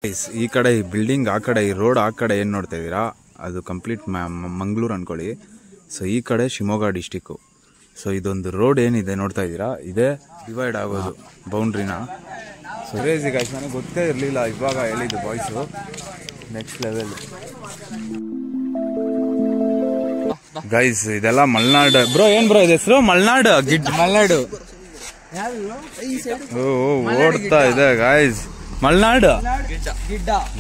ಈ ಕಡೆ ಈ ಬಿಲ್ಡಿಂಗ್ ಆ ಕಡೆ ಈ ರೋಡ್ ಆ ಕಡೆ ಏನು ನೋಡ್ತಾ ಇದ್ದೀರಾ ಅದು ಕಂಪ್ಲೀಟ್ ಮಂಗಳೂರು ಅನ್ಕೊಳ್ಳಿ. ಸೊ ಈ ಕಡೆ ಶಿವಮೊಗ್ಗ ಡಿಸ್ಟಿಕ್ಕು. ಸೊ ಇದೊಂದು ರೋಡ್ ಏನಿದೆ ನೋಡ್ತಾ ಇದ್ದೀರಾ, ಇದೇ ಡಿವೈಡ್ ಆಗೋದು ಬೌಂಡ್ರಿನ. ಸೊ ಕ್ರೇಜಿ ಗೈಸ್, ನನಗೆ ಗೊತ್ತೇ ಇರಲಿಲ್ಲ, ಇವಾಗ ಹೇಳಿದ್ದು ಬಾಯ್ಸು. ನೆಕ್ಸ್ಟ್ ಲೆವೆಲ್ ಗೈಸ್, ಇದೆಲ್ಲ ಮಲ್ನಾಡು ಬ್ರೋ. ಏನ್ ಬ್ರೋ ಇದೆ ಹೆಸರು? ಮಲ್ನಾಡು ಮಲ್ನಾಡು ಓಡ್ತಾ ಇದೆ ಗೈಸ್. ಮಲ್ನಾಡು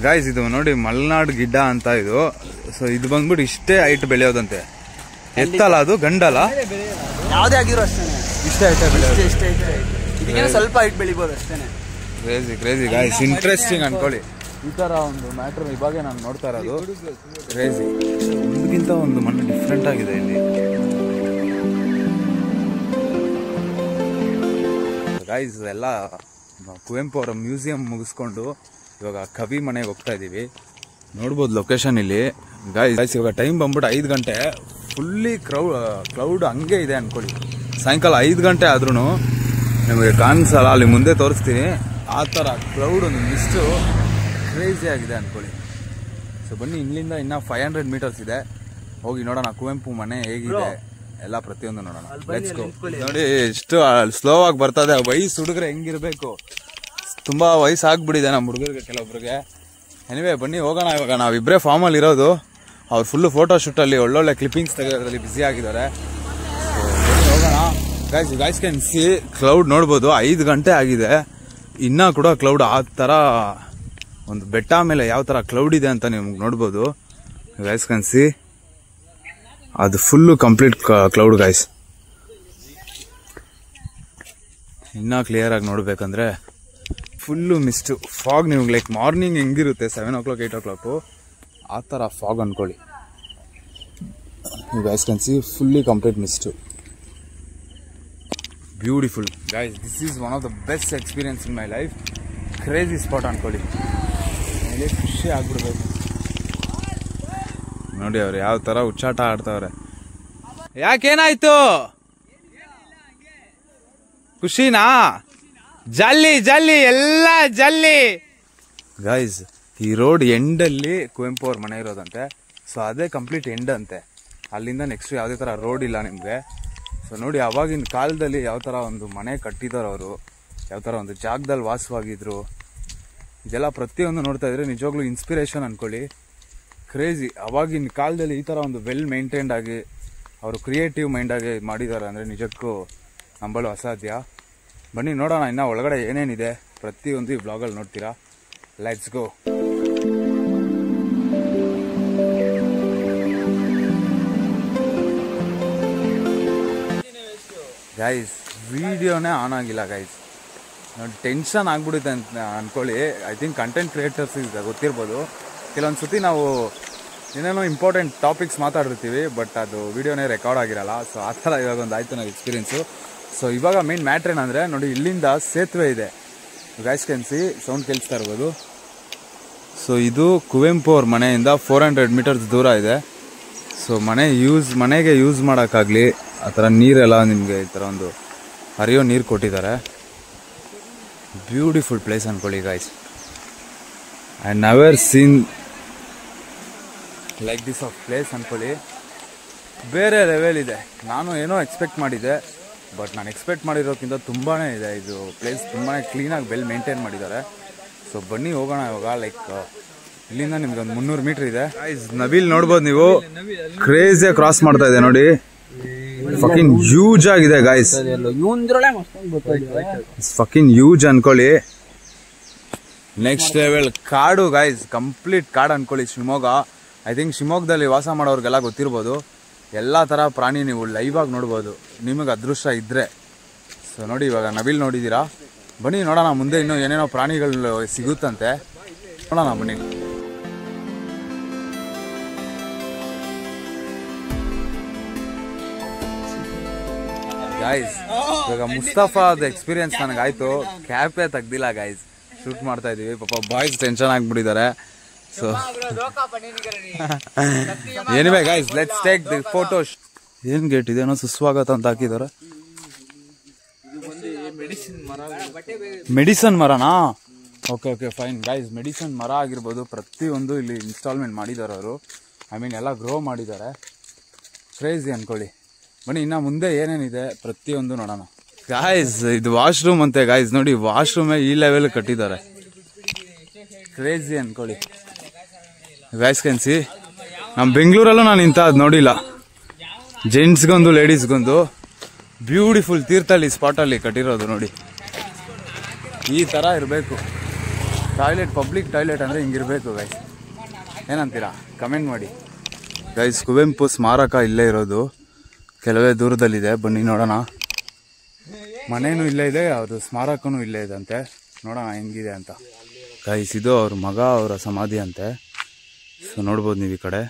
ಗೈಸ್, ಇದು ನೋಡಿ ಮಲ್ನಾಡು ಗಿಡ್ಡ ಅಂತ ಇದು. ಸೊ ಇದು ಬಂದ್ಬಿಟ್ಟು ಇಷ್ಟೇ ಹೈಟ್ ಬೆಳೆಯೋದಂತೆ. ಎತ್ತಲ್ಲ ಅದು, ಗಂಡಲ್ಲ, ಯಾವುದೇ ಆಗಿರೋ ಅಷ್ಟೇ ಇಷ್ಟೇ ಹೈಟ್ ಬೆಳೆಯೋದು. ಇದಕ್ಕೆ ಸ್ವಲ್ಪ ಹೈಟ್ ಬೆಳಿಬೋದು ಅಷ್ಟೇ. ಕ್ರೇಜಿ ಕ್ರೇಜಿ ಗೈಸ್, ಇಂಟ್ರೆಸ್ಟಿಂಗ್ ಅನ್ಕೊಳ್ಳಿ. ಈ ತರ ಒಂದು ಮ್ಯಾಟ್ರ್ ಇವಾಗ ನಾನು ನೋಡ್ತಾ ಇರೋದು. ಕ್ರೇಜಿ, ಒಂದಕ್ಕಿಂತ ಒಂದು ಮಣ್ಣು ಡಿಫ್ರೆಂಟ್ ಆಗಿದೆ ಇಲ್ಲಿ ಗೈಸ್. ಎಲ್ಲ ಕುವೆಂಪು ಅವರ ಮ್ಯೂಸಿಯಂ ಮುಗಿಸ್ಕೊಂಡು ಇವಾಗ ಕವಿ ಮನೆಗೆ ಹೋಗ್ತಾ ಇದ್ದೀವಿ. ನೋಡ್ಬೋದು ಲೊಕೇಶನ್ ಇಲ್ಲಿ ಗೈಸ್. ಇವಾಗ ಟೈಮ್ ಬಂದ್ಬಿಟ್ಟು 5 ಗಂಟೆ. ಫುಲ್ಲಿ ಕ್ಲೌಡ್ ಹಂಗೆ ಇದೆ ಅನ್ಕೊಳ್ಳಿ. ಸಾಯಂಕಾಲ 5 ಗಂಟೆ ಆದ್ರೂ ನಿಮಗೆ ಕಾಣಿಸಲ್ಲ, ಅಲ್ಲಿ ಮುಂದೆ ತೋರಿಸ್ತೀನಿ. ಆ ಥರ ಕ್ಲೌಡ್ ಒಂದು ಮಿಸ್ಟು ಕ್ರೇಜಿ ಆಗಿದೆ ಅನ್ಕೊಳ್ಳಿ. ಸೊ ಬನ್ನಿ, ಇಲ್ಲಿಂದ ಇನ್ನೂ 500 ಮೀಟರ್ಸ್ ಇದೆ, ಹೋಗಿ ನೋಡೋಣ ಕುವೆಂಪು ಮನೆ ಹೇಗಿದೆ ಎಲ್ಲ ಪ್ರತಿಯೊಂದು ನೋಡೋಣ. Let's go. ನೋಡಿ ಎಷ್ಟು ಸ್ಲೋ ಆಗಿ ಬರ್ತದೆ. ವಯಸ್ಸು ಹುಡುಗರೆ ಹೆಂಗಿರ್ಬೇಕು, ತುಂಬಾ ವಯಸ್ಸು ಆಗ್ಬಿಟ್ಟಿದೆ ನಮ್ಮ ಹುಡುಗರಿಗೆ ಕೆಲವೊಬ್ರಿಗೆ. ಎನಿವೆ ಬನ್ನಿ ಹೋಗೋಣ. ಇವಾಗ ನಾವಿಬ್ಬರೇ ಫಾರ್ಮಲ್ಲಿ ಇರೋದು. ಅವ್ರು ಫುಲ್ಲು ಫೋಟೋ ಶೂಟಲ್ಲಿ ಒಳ್ಳೊಳ್ಳೆ ಕ್ಲಿಪ್ಪಿಂಗ್ಸ್ ತೆಗೆಯೋದ್ರಲ್ಲಿ ಬ್ಯುಸಿ ಆಗಿದ್ದಾರೆ. ಸೊ ಹೋಗೋಣ ಗೈಸ್. ಕ್ಯಾನ್ ಸಿ ಕ್ಲೌಡ್ ನೋಡ್ಬೋದು. 5 ಗಂಟೆ ಆಗಿದೆ, ಇನ್ನೂ ಕೂಡ ಕ್ಲೌಡ್ ಆ ಥರ ಒಂದು ಬೆಟ್ಟ ಮೇಲೆ ಯಾವ ಥರ ಕ್ಲೌಡ್ ಇದೆ ಅಂತ ನಿಮ್ಗೆ ನೋಡ್ಬೋದು. ಗೈಸ್ ಕ್ಯಾನ್ ಸಿ ಅದು ಫುಲ್ಲು ಕಂಪ್ಲೀಟ್ ಕ್ಲೌಡ್ ಗೈಸ್. ಇನ್ನೂ ಕ್ಲಿಯರ್ ಆಗಿ ನೋಡ್ಬೇಕಂದ್ರೆ ಫುಲ್ಲು ಮಿಸ್ಟು ಫಾಗ್. ನೀವು ಲೈಕ್ ಮಾರ್ನಿಂಗ್ ಹೆಂಗಿರುತ್ತೆ 7 o'clock 8 o'clock ಆ ಥರ ಫಾಗ್ ಅನ್ಕೊಳ್ಳಿ. ನೀವು guys can see fully complete mist. Beautiful guys, this is one of the best experience in my life. Crazy spot ಅನ್ಕೊಳ್ಳಿ. ಖುಷಿ ಆಗ್ಬಿಡ್ಬೇಕು ನೋಡಿ ಅವ್ರು ಯಾವ ತರ ಉಚ್ಚಾಟ ಆಡ್ತವ್ರೆ. ಯಾಕೇನಾಯ್ತು? ಖುಷಿನಾ? ಜಲ್ಲಿ ಜಲ್ಲಿ ಎಲ್ಲ ಜಲ್ಲಿ ಗೈಸ್. ಈ ರೋಡ್ ಎಂಡಲ್ಲಿ ಕುವೆಂಪು ಅವ್ರ ಮನೆ ಇರೋದಂತೆ. ಸೊ ಅದೇ ಕಂಪ್ಲೀಟ್ ಎಂಡ್ ಅಂತೆ. ಅಲ್ಲಿಂದ ನೆಕ್ಸ್ಟ್ ಯಾವುದೇ ತರ ರೋಡ್ ಇಲ್ಲ ನಿಮ್ಗೆ. ಸೊ ನೋಡಿ ಅವಾಗಿನ ಕಾಲದಲ್ಲಿ ಯಾವ ತರ ಒಂದು ಮನೆ ಕಟ್ಟಿದಾರ ಅವರು, ಯಾವ ತರ ಒಂದು ಜಾಗದಲ್ಲಿ ವಾಸವಾಗಿದ್ರು, ಇದೆಲ್ಲ ಪ್ರತಿಯೊಂದು ನೋಡ್ತಾ ಇದ್ರೆ ನಿಜವಾಗ್ಲೂ ಇನ್ಸ್ಪಿರೇಷನ್ ಅನ್ಕೊಳ್ಳಿ. ಕ್ರೇಜಿ. ಅವಾಗಿನ ಕಾಲದಲ್ಲಿ ಈ ಥರ ಒಂದು ವೆಲ್ ಮೇಂಟೈನ್ಡ್ ಆಗಿ ಅವರು ಕ್ರಿಯೇಟಿವ್ ಮೈಂಡ್ ಆಗಿ ಮಾಡಿದ್ದಾರೆ ಅಂದರೆ ನಿಜಕ್ಕೂ ನಂಬಲು ಅಸಾಧ್ಯ. ಬನ್ನಿ ನೋಡೋಣ ಇನ್ನು ಒಳಗಡೆ ಏನೇನಿದೆ ಪ್ರತಿಯೊಂದು ಈ ಬ್ಲಾಗಲ್ಲಿ ನೋಡ್ತೀರಾ. Let's go. ಗೈಸ್ ವಿಡಿಯೋನೇ ಆನ್ ಆಗಿಲ್ಲ ಗೈಸ್. ನೋಡಿ ಟೆನ್ಷನ್ ಆಗ್ಬಿಡುತ್ತೆ ಅಂತ ಅನ್ಕೊಳ್ಳಿ. ಐ ಥಿಂಕ್ ಕಂಟೆಂಟ್ ಕ್ರಿಯೇಟರ್ಸ್ ಗೊತ್ತಿರ್ಬೋದು, ಕೆಲವೊಂದು ಸತಿ ನಾವು ಏನೇನೋ ಇಂಪಾರ್ಟೆಂಟ್ ಟಾಪಿಕ್ಸ್ ಮಾತಾಡಿರ್ತೀವಿ, ಬಟ್ ಅದು ವಿಡಿಯೋನೇ ರೆಕಾರ್ಡ್ ಆಗಿರಲ್ಲ. ಸೊ ಆ ಥರ ಇವಾಗ ಒಂದು ಆಯಿತು ನಾವು ಎಕ್ಸ್ಪೀರಿಯೆನ್ಸು. ಸೊ ಇವಾಗ ಮೇನ್ ಮ್ಯಾಟ್ರ್ ಏನಂದರೆ ನೋಡಿ, ಇಲ್ಲಿಂದ ಸೇತುವೆ ಇದೆ. ಗೈಸ್ ಕ್ಯಾನ್ ಸಿ ಸೌಂಡ್ ಕೇಳಿಸ್ತಾ ಇರ್ಬೋದು. ಸೊ ಇದು ಕುವೆಂಪು ಅವ್ರ ಮನೆಯಿಂದ 400 ಮೀಟರ್ಸ್ ದೂರ ಇದೆ. ಸೊ ಮನೆಗೆ ಯೂಸ್ ಮಾಡೋಕ್ಕಾಗಲಿ ಆ ಥರ ನೀರೆಲ್ಲ ನಿಮಗೆ ಈ ಥರ ಒಂದು ಹರಿಯೋ ನೀರು ಕೊಟ್ಟಿದ್ದಾರೆ. ಬ್ಯೂಟಿಫುಲ್ ಪ್ಲೇಸ್ ಅನ್ಕೊಳ್ಳಿ guys. I never seen like this of place ಅನ್ಕೊಳ್ಳಿ. ಬೇರೆ ಲೆವೆಲ್ ಇದೆ. ನಾನು ಏನೋ ಎಕ್ಸ್ಪೆಕ್ಟ್ ಮಾಡಿದ್ದೆ, ಬಟ್ ನಾನು ಎಕ್ಸ್ಪೆಕ್ಟ್ ಮಾಡಿರೋಕ್ಕಿಂತ ತುಂಬಾ ಇದೆ. ಇದು ಪ್ಲೇಸ್ ತುಂಬಾ ಕ್ಲೀನಾಗಿ ವೆಲ್ ಮೇಂಟೈನ್ ಮಾಡಿದ್ದಾರೆ. ಸೊ ಬನ್ನಿ ಹೋಗೋಣ ಇವಾಗ. ಲೈಕ್ ಇಲ್ಲಿಂದ ನಿಮ್ಗೆ ಒಂದು 300 ಮೀಟರ್ ಇದೆ ಗೈಸ್. ನವಿಲ್ ನೋಡ್ಬೋದು ನೀವು, ಕ್ರೇಜಿಯಾಗಿ ಕ್ರಾಸ್ ಮಾಡ್ತಾ ಇದೆ ನೋಡಿ. ಫಕಿಂಗ್ ಹ್ಯೂಜ್ ಆಗಿದೆ ಗೈಸ್. ಫಕಿಂಗ್ ಹ್ಯೂಜ್ ಅನ್ಕೊಳ್ಳಿ. ನೆಕ್ಸ್ಟ್ ಲೆವೆಲ್ ಕಾಡು ಗೈಸ್, ಕಂಪ್ಲೀಟ್ ಕಾಡು ಅನ್ಕೊಳ್ಳಿ. ಶಿವಮೊಗ್ಗ, ಐ ಥಿಂಕ್ ಶಿವಮೊಗ್ಗದಲ್ಲಿ ವಾಸ ಮಾಡೋರಿಗೆಲ್ಲ ಗೊತ್ತಿರ್ಬೋದು. ಎಲ್ಲ ಥರ ಪ್ರಾಣಿ ನೀವು ಲೈವ್ ಆಗಿ ನೋಡ್ಬೋದು ನಿಮಗೆ ಅದೃಷ್ಟ ಇದ್ದರೆ. ಸೊ ನೋಡಿ ಇವಾಗ ನವಿಲ್ ನೋಡಿದ್ದೀರಾ. ಬನ್ನಿ ನೋಡೋಣ ಮುಂದೆ ಇನ್ನೂ ಏನೇನೋ ಪ್ರಾಣಿಗಳು ಸಿಗುತ್ತಂತೆ, ನೋಡೋಣ ಬನ್ನಿ. ಗೈಸ್ ಇವಾಗ ಮುಸ್ತಫಾದ ಎಕ್ಸ್ಪೀರಿಯನ್ಸ್ ನನಗಾಯ್ತು. ಕ್ಯಾಪೇ ತೆಗ್ದಿಲ್ಲ ಗೈಸ್, ಶೂಟ್ ಮಾಡ್ತಾ ಇದೀವಿ. ಪಾಪ ಬಾಯ್ಸ್ ಟೆನ್ಷನ್ ಆಗ್ಬಿಟ್ಟಿದ್ದಾರೆ. So anyway guys, let's take the photos. ಏನ್ ಗೇಟ್ ಇದೆ ಏನೋ ಸುಸ್ವಾಗತ ಅಂತ ಹಾಕಿದಾರೆ. ಮೆಡಿಸಿನ್ ಮರನಾ? Okay okay fine guys, medicine ಮರ ಆಗಿರ್ಬೋದು ಪ್ರತಿಯೊಂದು ಇಲ್ಲಿ ಇನ್ಸ್ಟಾಲ್ಮೆಂಟ್ ಮಾಡಿದ್ದಾರೆ ಅವರು. ಐ ಮೀನ್ ಎಲ್ಲ ಗ್ರೋ ಮಾಡಿದ್ದಾರೆ. ಕ್ರೇಜಿ ಅನ್ಕೊಳ್ಳಿ. ಬನ್ನಿ ಇನ್ನು ಮುಂದೆ ಏನೇನಿದೆ ಪ್ರತಿಯೊಂದು ನೋಡೋಣ. ಗಾಯ್ಸ್ ಇದು ವಾಶ್ರೂಮ್ ಅಂತೆ ಗಾಯ್ಸ್, ನೋಡಿ ವಾಶ್ರೂಮೇ ಈ ಲೆವೆಲ್ ಕಟ್ಟಿದ್ದಾರೆ. ಕ್ರೇಜಿ ಅನ್ಕೊಳ್ಳಿ ಗಾಯ್ಸ್. ಕೆನ್ಸಿ ನಮ್ಮ ಬೆಂಗಳೂರಲ್ಲೂ ನಾನು ಇಂಥದ್ದು ನೋಡಿಲ್ಲ. ಜೆಂಟ್ಸ್ಗೊಂದು ಲೇಡೀಸ್ಗೊಂದು ಬ್ಯೂಟಿಫುಲ್ ತೀರ್ಥಹಳ್ಳಿ ಸ್ಪಾಟಲ್ಲಿ ಕಟ್ಟಿರೋದು ನೋಡಿ. ಈ ಥರ ಇರಬೇಕು ಟಾಯ್ಲೆಟ್, ಪಬ್ಲಿಕ್ ಟಾಯ್ಲೆಟ್ ಅಂದರೆ ಹಿಂಗಿರಬೇಕು ಗೈಸ್. ಏನಂತೀರಾ ಕಮೆಂಟ್ ಮಾಡಿ ಗೈಸ್. ಕುವೆಂಪು ಸ್ಮಾರಕ ಇಲ್ಲೇ ಇರೋದು, ಕೆಲವೇ ದೂರದಲ್ಲಿದೆ. ಬನ್ನಿ ನೋಡೋಣ. ಮನೇನೂ ಇಲ್ಲೇ ಇದೆ, ಅವ್ರ ಸ್ಮಾರಕನೂ ಇಲ್ಲೇ ಇದೆ ಅಂತೆ. ನೋಡೋಣ ಹೆಂಗಿದೆ ಅಂತ ಗೈಸ್. ಇದು ಅವ್ರ ಮಗ ಅವರ ಸಮಾಧಿ ಅಂತೆ. ಸೊ ನೋಡ್ಬೋದು ನೀವು ಈ ಕಡೆ.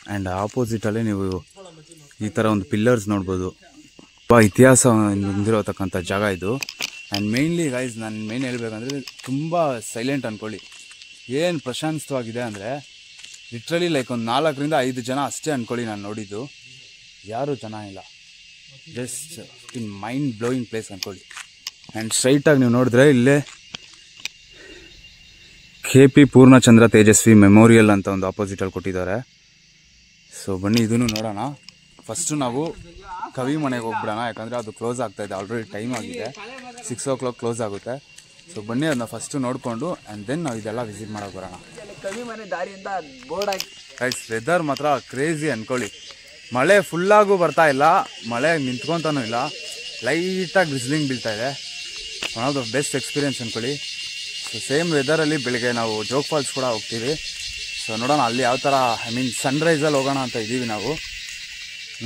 ಆ್ಯಂಡ್ ಆಪೋಸಿಟಲ್ಲಿ ನೀವು ಈ ಥರ ಒಂದು ಪಿಲ್ಲರ್ಸ್ ನೋಡ್ಬೋದು. ತುಂಬ ಇತಿಹಾಸ ಹೊಂದಿರತಕ್ಕಂಥ ಜಾಗ ಇದು. ಆ್ಯಂಡ್ ಮೇಯ್ನ್ಲಿ ಗೈಸ್ ನಾನು ಮೇಯ್ನ್ ಹೇಳ್ಬೇಕಂದ್ರೆ ತುಂಬ ಸೈಲೆಂಟ್ ಅಂದ್ಕೊಳ್ಳಿ. ಏನು ಪ್ರಶಾಂತವಾಗಿದೆ ಅಂದರೆ ಲಿಟ್ರಲಿ ಲೈಕ್ ಒಂದು 4-5 ಜನ ಅಷ್ಟೇ ಅಂದ್ಕೊಳ್ಳಿ ನಾನು ನೋಡಿದ್ದು. ಯಾರೂ ಜನ ಇಲ್ಲ. Just in mind blowing place ಅಂದ್ಕೊಳ್ಳಿ. ಆ್ಯಂಡ್ ಸ್ಟ್ರೈಟಾಗಿ ನೀವು ನೋಡಿದ್ರೆ ಇಲ್ಲೇ KP ಪೂರ್ಣಚಂದ್ರ ತೇಜಸ್ವಿ ಮೆಮೋರಿಯಲ್ ಅಂತ ಒಂದು ಆಪೋಸಿಟಲ್ಲಿ ಕೊಟ್ಟಿದ್ದಾರೆ. ಸೊ ಬನ್ನಿ ಇದನ್ನು ನೋಡೋಣ. ಫಸ್ಟು ನಾವು ಕವಿ ಮನೆಗೆ ಹೋಗ್ಬಿಡೋಣ, ಯಾಕಂದರೆ ಅದು ಕ್ಲೋಸ್ ಆಗ್ತಾಯಿದೆ. ಆಲ್ರೆಡಿ ಟೈಮ್ ಆಗಿದೆ, 6 o'clock ಕ್ಲೋಸ್ ಆಗುತ್ತೆ. ಸೊ ಬನ್ನಿ ಅದನ್ನ ಫಸ್ಟು ನೋಡಿಕೊಂಡು ಆ್ಯಂಡ್ ದೆನ್ ನಾವು ಇದೆಲ್ಲ ವಿಸಿಟ್ ಮಾಡೋಕೆ ಬರೋಣ. ಕವಿ ಮನೆ ದಾರಿಯಿಂದ ಬೋರ್ಡ್ ಆಗಿ ಗೈಸ್ ವೆದರ್ ಮಾತ್ರ ಕ್ರೇಜಿ ಅಂದ್ಕೊಳ್ಳಿ. ಮಳೆ ಫುಲ್ಲಾಗೂ ಬರ್ತಾ ಇಲ್ಲ, ಮಳೆ ನಿಂತ್ಕೊತಾನೂ ಇಲ್ಲ, ಲೈಟಾಗಿ ಬಿಸಿಲಿಂಗ್ ಬೀಳ್ತಾ ಇದೆ. One of the best experience ಅಂದ್ಕೊಳ್ಳಿ. ಸೊ ಸೇಮ್ ವೆದರಲ್ಲಿ ಬೆಳಿಗ್ಗೆ ನಾವು ಜೋಗ್ ಫಾಲ್ಸ್ ಕೂಡ ಹೋಗ್ತೀವಿ. ಸೊ ನೋಡೋಣ ಅಲ್ಲಿ ಯಾವ ಥರ, ಐ ಮೀನ್ ಸನ್ರೈಸಲ್ಲಿ ಹೋಗೋಣ ಅಂತ ಇದ್ದೀವಿ ನಾವು.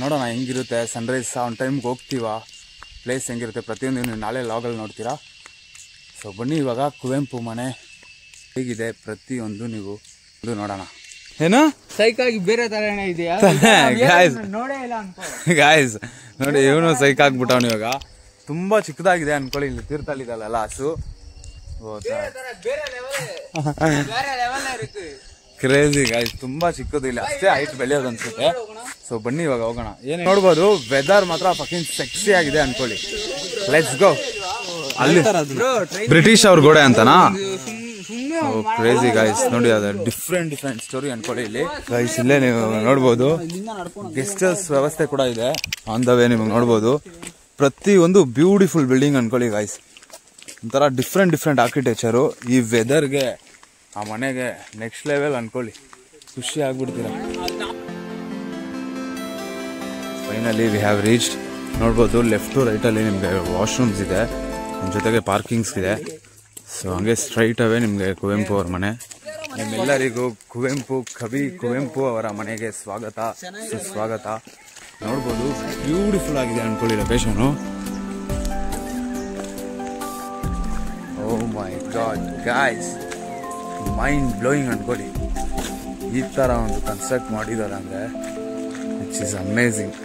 ನೋಡೋಣ ಹೆಂಗಿರುತ್ತೆ ಸನ್ರೈಸ್, ಆನ್ ಟೈಮ್ಗೆ ಹೋಗ್ತೀವ, ಪ್ಲೇಸ್ ಹೆಂಗಿರುತ್ತೆ ಪ್ರತಿಯೊಂದು ನೀವು ನಾಳೆ ಲಾಗಲ್ಲಿ ನೋಡ್ತೀರಾ. ಸೊ ಬನ್ನಿ ಇವಾಗ ಕುವೆಂಪು ಮನೆ ಹೇಗಿದೆ ಪ್ರತಿಯೊಂದು ನೀವು ಇದು ನೋಡೋಣ. ಏನು ಸೈಕಾಗಿ ಬೇರೆ ತರನೇ ಇದೆಯಾ? ನೋಡೇ ಇಲ್ಲ ಅನ್ಕೋ ಗಾಯ್ಸ್. ನೋಡಿ ಇವನು ಸೈಕ್ ಆಗ್ಬಿಟ್ಟವನು ಇವಾಗ. ತುಂಬ ಚಿಕ್ಕದಾಗಿದೆ ಅನ್ಕೊಳ್ಳಿ. ಇಲ್ಲಿ ತೀರ್ಥಹಳ್ಳಿದಲ್ಲ ಹಸು, ಕ್ರೇಜಿ ಗಾಯ್ಸ್. ತುಂಬ ಚಿಕ್ಕದು, ಇಲ್ಲಿ ಅಷ್ಟೇ ಹೈಟ್ ಬೆಳೆಯೋದು ಅನ್ಸುತ್ತೆ. ಸೊ ಬನ್ನಿ ಇವಾಗ ಹೋಗೋಣ. ಏನು ನೋಡ್ಬೋದು, ವೆದರ್ ಮಾತ್ರ ಫಕಿಂಗ್ ಸೆಕ್ಸಿ ಆಗಿದೆ ಅನ್ಕೊಳ್ಳಿ. Let's go. ಅಲ್ಲಿ ಬ್ರಿಟಿಷ್ ಅವ್ರ ಗೋಡೆ ಅಂತನಾ? Crazy guys. ನೋಡಿ ಅದು ಡಿಫ್ರೆಂಟ್ ಸ್ಟೋರಿ ಅನ್ಕೊಳ್ಳಿ. ಇಲ್ಲಿ ಗೈಸ್ ಇಲ್ಲೇ ನೀವು ನೋಡ್ಬೋದು ಗೆಸ್ಟ್ ಹೌಸ್ ವ್ಯವಸ್ಥೆ ಕೂಡ ಇದೆ ಆನ್ ದ ವೇ. ನಿಮಗೆ ನೋಡ್ಬೋದು ಪ್ರತಿಯೊಂದು ಬ್ಯೂಟಿಫುಲ್ ಬಿಲ್ಡಿಂಗ್ ಅನ್ಕೊಳ್ಳಿ ಗಾಯ್ಸ್. ಒಂಥರ ಡಿಫ್ರೆಂಟ್ ಆರ್ಕಿಟೆಕ್ಚರು. ಈ ವೆದರ್ಗೆ ಆ ಮನೆಗೆ ನೆಕ್ಸ್ಟ್ ಲೆವೆಲ್ ಅನ್ಕೊಳ್ಳಿ, ಖುಷಿ ಆಗ್ಬಿಡ್ತೀರ. Finally we have reached. ನೋಡ್ಬೋದು ಲೆಫ್ಟ್ ಟು ರೈಟಲ್ಲಿ ನಿಮಗೆ ವಾಶ್ರೂಮ್ಸ್ ಇದೆ, ಜೊತೆಗೆ ಪಾರ್ಕಿಂಗ್ಸ್ ಇದೆ. ಸೊ ಹಂಗೆ ಸ್ಟ್ರೈಟ್ ಅವೇ ನಿಮಗೆ ಕುವೆಂಪು ಅವ್ರ ಮನೆ. ನಿಮ್ಮೆಲ್ಲರಿಗೂ ಕವಿ ಕುವೆಂಪು ಅವರ ಮನೆಗೆ ಸ್ವಾಗತ ಸುಸ್ವಾಗತ. ನೋಡ್ಬೋದು ಬ್ಯೂಟಿಫುಲ್ ಆಗಿದೆ ಅನ್ಕೊಳ್ಳಿ ಲೊಕೇಶನು. ಓ ಮೈ ಗಾಡ್ ಗಾಯ್ಸ್, ಮೈಂಡ್ ಬ್ಲೋಯಿಂಗ್ ಅನ್ಕೊಳ್ಳಿ. ಈ ಥರ ಒಂದು ಕನ್ಸ್ಟ್ರಕ್ಟ್ ಮಾಡಿದ್ದಾರೆ ಅಂದರೆ ಇಟ್ಸ್ ಈಸ್ ಅಮೇಝಿಂಗ್.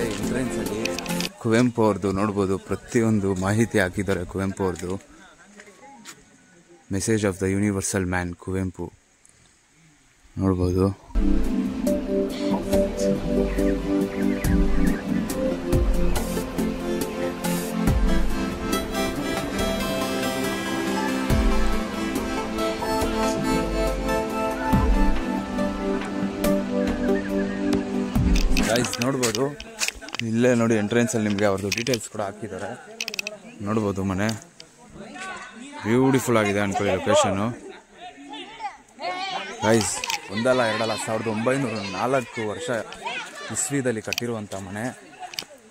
ಎಂಟ್ರೆನ್ಸ್ ಅಲ್ಲಿ ಕುವೆಂಪು ಅವ್ರದ್ದು ನೋಡ್ಬೋದು, ಪ್ರತಿಯೊಂದು ಮಾಹಿತಿ ಹಾಕಿದ್ದಾರೆ ಕುವೆಂಪು ಅವ್ರದ್ದು. Message of the universal man Kuvempu ನೋಡ್ಬೋದು. ಗೈಸ್ ನೋಡ್ಬೋದು ಇಲ್ಲೇ ನೋಡಿ ಎಂಟ್ರೆನ್ಸಲ್ಲಿ ನಿಮಗೆ ಅವ್ರದ್ದು ಡೀಟೇಲ್ಸ್ ಕೂಡ ಹಾಕಿದ್ದಾರೆ. ನೋಡ್ಬೋದು ಮನೆ ಬ್ಯೂಟಿಫುಲ್ ಆಗಿದೆ ಅನ್ಕೊಳ್ಳಿ ಲೊಕೇಶನು. ಗೈಸ್ ಒಂದಲ್ಲ ಎರಡಲ್ಲ 1904 ವರ್ಷ ಇಸ್ವಿದಲ್ಲಿ ಕಟ್ಟಿರುವಂಥ ಮನೆ.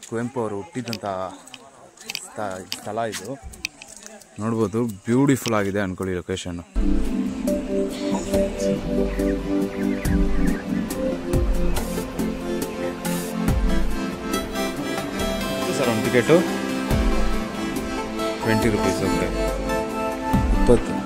ಕುವೆಂಪು ಅವರು ಹುಟ್ಟಿದಂಥ ಸ್ಥಳ ಇದು. ನೋಡ್ಬೋದು ಬ್ಯೂಟಿಫುಲ್ ಆಗಿದೆ ಅನ್ಕೊಳ್ಳಿ ಲೊಕೇಶನ್ನು. ಸರ್ ಒಂದು ಟಿಕೆಟು 20 rupees. ಓಕೆ 20.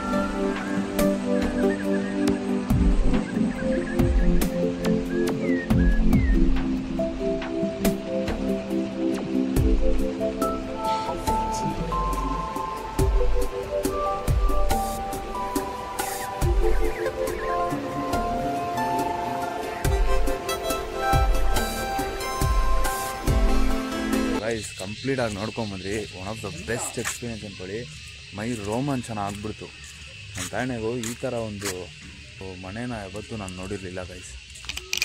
ಗೈಸ್ ಕಂಪ್ಲೀಟಾಗಿ ನೋಡ್ಕೊಂಬಂದ್ರಿ. One of the best experience ಅಂದ್ಕೊಳ್ಳಿ. ಮೈ ರೋಮಾಂಚನ ಆಗ್ಬಿಡ್ತು. ನನ್ನ ತಾಯಿಗೂ ಈ ಥರ ಒಂದು ಮನೇನ ಯಾವತ್ತೂ ನಾನು ನೋಡಿರಲಿಲ್ಲ ಗೈಸ್.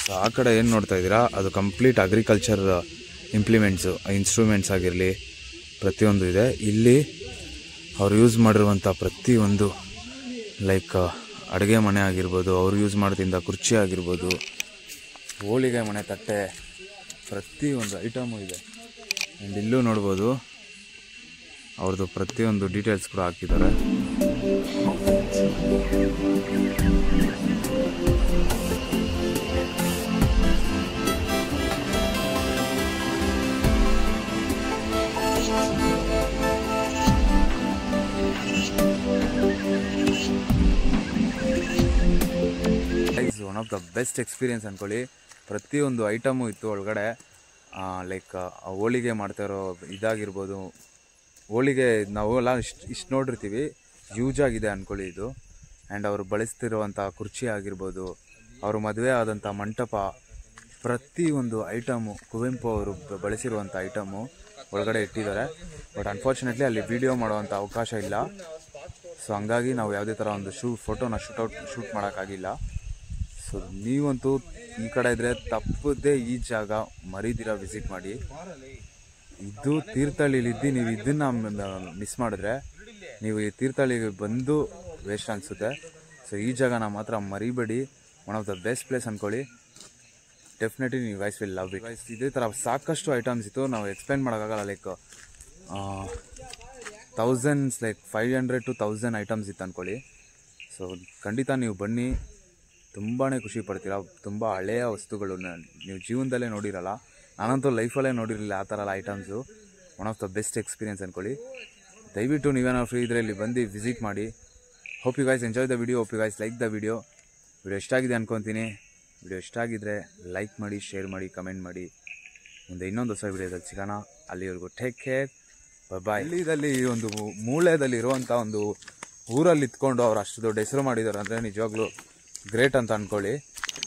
ಸೊ ಆ ಕಡೆ ಏನು ನೋಡ್ತಾ ಇದ್ದೀರಾ ಅದು ಕಂಪ್ಲೀಟ್ ಅಗ್ರಿಕಲ್ಚರ್ ಇಂಪ್ಲಿಮೆಂಟ್ಸು, ಇನ್ಸ್ಟ್ರೂಮೆಂಟ್ಸ್ ಆಗಿರಲಿ ಪ್ರತಿಯೊಂದು ಇದೆ ಇಲ್ಲಿ. ಅವ್ರು ಯೂಸ್ ಮಾಡಿರುವಂಥ ಪ್ರತಿಯೊಂದು ಲೈಕ್ ಅಡುಗೆ ಮನೆ ಆಗಿರ್ಬೋದು, ಅವ್ರು ಯೂಸ್ ಮಾಡ್ತಿದ್ದ ಕುರ್ಚಿ ಆಗಿರ್ಬೋದು, ಹೋಳಿಗೆ ಮನೆ ತಟ್ಟೆ, ಪ್ರತಿಯೊಂದು ಐಟಮು ಇದೆ. ಆ್ಯಂಡ್ ಇಲ್ಲೂ ನೋಡ್ಬೋದು ಅವ್ರದ್ದು ಪ್ರತಿಯೊಂದು ಡೀಟೇಲ್ಸ್ ಕೂಡ ಹಾಕಿದ್ದಾರೆ. One of the best experience ಅಂದ್ಕೊಳ್ಳಿ. ಪ್ರತಿಯೊಂದು ಐಟಮು ಇತ್ತು ಒಳಗಡೆ. ಲೈಕ್ ಹೋಳಿಗೆ ಮಾಡ್ತಾಯಿರೋ ಇದಾಗಿರ್ಬೋದು, ಹೋಳಿಗೆ ನಾವು ಎಲ್ಲ ಇಷ್ಟು ನೋಡಿರ್ತೀವಿ, ಯೂಸ್ ಆಗಿದೆ ಅಂದ್ಕೊಳ್ಳಿ ಇದು. ಆ್ಯಂಡ್ ಅವರು ಬಳಸ್ತಿರುವಂಥ ಕುರ್ಚಿ ಆಗಿರ್ಬೋದು, ಅವರು ಮದುವೆ ಆದಂಥ ಮಂಟಪ, ಪ್ರತಿಯೊಂದು ಐಟಮು ಕುವೆಂಪು ಅವರು ಬಳಸಿರುವಂಥ ಐಟಮು ಒಳಗಡೆ ಇಟ್ಟಿದ್ದಾರೆ. ಬಟ್ ಅನ್ಫಾರ್ಚುನೇಟ್ಲಿ ಅಲ್ಲಿ ವಿಡಿಯೋ ಮಾಡುವಂಥ ಅವಕಾಶ ಇಲ್ಲ. ಸೊ ಹಂಗಾಗಿ ನಾವು ಯಾವುದೇ ಥರ ಒಂದು ಫೋಟೋನ ಶೂಟ್ ಮಾಡೋಕ್ಕಾಗಿಲ್ಲ. ಸೊ ನೀವಂತೂ ಈ ಕಡೆ ಇದ್ದರೆ ತಪ್ಪದೇ ಈ ಜಾಗ ಮರಿದಿರ ವಿಸಿಟ್ ಮಾಡಿ. ಇದು ತೀರ್ಥಹಳ್ಳಿಲಿದ್ದು ನೀವು ಇದನ್ನು ಮಿಸ್ ಮಾಡಿದ್ರೆ ನೀವು ಈ ತೀರ್ಥಹಳ್ಳಿಗೆ ಬಂದು ವೇಸ್ಟ್ ಅನಿಸುತ್ತೆ. ಸೊ ಈ ಜಾಗನ ಮಾತ್ರ ಮರಿಬೇಡಿ. One of the best place ಅಂದ್ಕೊಳ್ಳಿ. ಡೆಫಿನೆಟ್ಲಿ ನೀವು guys will love it. Guys ಇದೇ ಥರ ಸಾಕಷ್ಟು ಐಟಮ್ಸ್ ಇತ್ತು, ನಾವು ಎಕ್ಸ್ಪ್ಲೈನ್ ಮಾಡೋಕ್ಕಾಗಲ್ಲ. Like thousands, like 500 to 1000 items ಇತ್ತು ಅಂದ್ಕೊಳ್ಳಿ. ಸೊ ಖಂಡಿತ ನೀವು ಬನ್ನಿ, ತುಂಬಾ ಖುಷಿ ಪಡ್ತೀರಾ. ತುಂಬ ಹಳೆಯ ವಸ್ತುಗಳು ನೀವು ಜೀವನದಲ್ಲೇ ನೋಡಿರಲ್ಲ. ನಾನಂತೂ ಲೈಫಲ್ಲೇ ನೋಡಿರಲಿಲ್ಲ ಆ ಥರ ಎಲ್ಲ items. One of the best experience ಅಂದ್ಕೊಳ್ಳಿ. ದಯವಿಟ್ಟು ನೀವೇನೋ ಫ್ರೀ ಇದ್ದರೆ ಇಲ್ಲಿ ಬಂದು ವಿಸಿಟ್ ಮಾಡಿ. Hope you guys enjoy the video, hope you guys like the video. Video ಇಷ್ಟ ಆಗಿದೆ ಅನ್ಕೊತೀನಿ. ವಿಡಿಯೋ ಇಷ್ಟ ಆಗಿದ್ದರೆ ಲೈಕ್ ಮಾಡಿ, ಶೇರ್ ಮಾಡಿ, ಕಮೆಂಟ್ ಮಾಡಿ. ಮುಂದೆ ಇನ್ನೊಂದು ಹೊಸ ವಿಡಿಯೋದಲ್ಲಿ ಸಿಗೋಣ. ಅಲ್ಲಿವರೆಗೂ ಟೇಕ್ ಕೇರ್, ಬಾಯ್. ಹಳ್ಳಿದಲ್ಲಿ ಒಂದು ಮೂಲೆಯಲ್ಲಿ ಇರುವಂಥ ಒಂದು ಊರಲ್ಲಿ ಇತ್ಕೊಂಡು ಅವ್ರು ಅಷ್ಟು ದೊಡ್ಡ ಹೆಸರು ಮಾಡಿದ್ದಾರೆ ಅಂದರೆ ನಿಜವಾಗ್ಲೂ ಗ್ರೇಟ್ ಅಂತ ಅಂದ್ಕೊಳ್ಳಿ.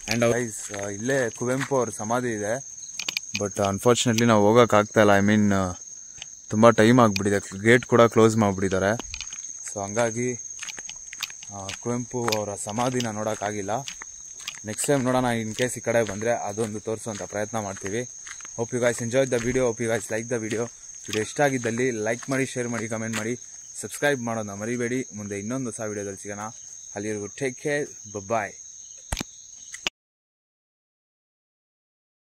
ಆ್ಯಂಡ್ ಗೈಸ್ ಇಲ್ಲೇ ಕುವೆಂಪು ಅವ್ರ ಸಮಾಧಿ ಇದೆ. ಬಟ್ ಅನ್ಫಾರ್ಚುನೇಟ್ಲಿ ನಾವು ಹೋಗೋಕ್ಕಾಗ್ತಾಯಿಲ್ಲ. ಐ ಮೀನ್ ತುಂಬ ಟೈಮ್ ಆಗಿಬಿಟ್ಟಿದೆ, ಗೇಟ್ ಕೂಡ ಕ್ಲೋಸ್ ಮಾಡಿಬಿಟ್ಟಿದ್ದಾರೆ. ಸೊ ಹಂಗಾಗಿ ಕುವೆಂಪು ಅವರ ಸಮಾಧಿನ ನೋಡೋಕ್ಕಾಗಿಲ್ಲ. ನೆಕ್ಸ್ಟ್ ಟೈಮ್ ನೋಡೋಣ. ಇನ್ ಕೇಸ್ ಈ ಕಡೆ ಬಂದರೆ ಅದೊಂದು ತೋರಿಸುವಂಥ ಪ್ರಯತ್ನ ಮಾಡ್ತೀವಿ. Hope you guys enjoy the video, hope you guys like the video. Video ಇಷ್ಟ ಆಗಿದ್ದಲ್ಲಿ ಲೈಕ್ ಮಾಡಿ, ಶೇರ್ ಮಾಡಿ, ಕಮೆಂಟ್ ಮಾಡಿ, ಸಬ್ಸ್ಕ್ರೈಬ್ ಮಾಡೋದನ್ನ ಮರಿಬೇಡಿ. ಮುಂದೆ ಇನ್ನೊಂದು ಹೊಸ ವಿಡಿಯೋದಲ್ಲಿ ಸಿಗೋಣ. ಅಲ್ಲಿವರೆಗೂ ಟೇಕ್ ಕೇರ್, ಬಾಯ್.